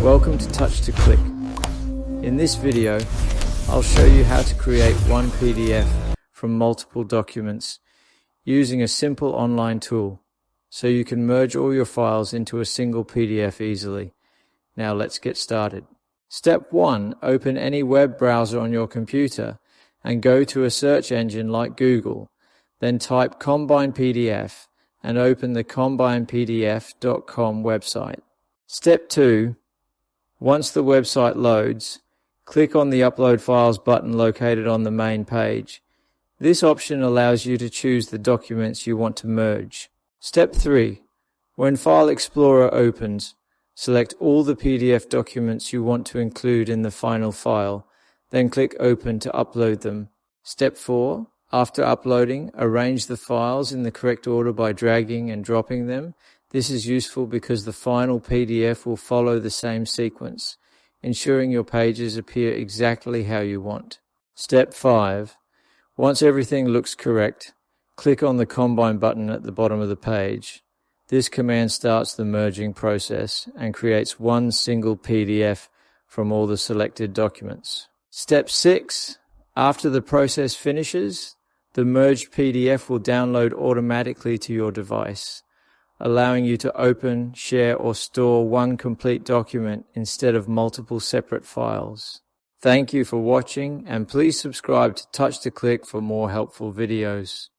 Welcome to Touch to Click. In this video, I'll show you how to create one PDF from multiple documents using a simple online tool, so you can merge all your files into a single PDF easily. Now let's get started. Step 1. Open any web browser on your computer and go to a search engine like Google. Then type Combine PDF and open the combinepdf.com website. Step 2. Once the website loads, click on the Upload Files button located on the main page. This option allows you to choose the documents you want to merge. Step 3. When File Explorer opens, select all the PDF documents you want to include in the final file, then click Open to upload them. Step 4. After uploading, arrange the files in the correct order by dragging and dropping them. This is useful because the final PDF will follow the same sequence, ensuring your pages appear exactly how you want. Step 5. Once everything looks correct, click on the Combine button at the bottom of the page. This command starts the merging process and creates one single PDF from all the selected documents. Step 6. After the process finishes, the merged PDF will download automatically to your device, allowing you to open, share, or store one complete document instead of multiple separate files. Thank you for watching, and please subscribe to Touch to Click for more helpful videos.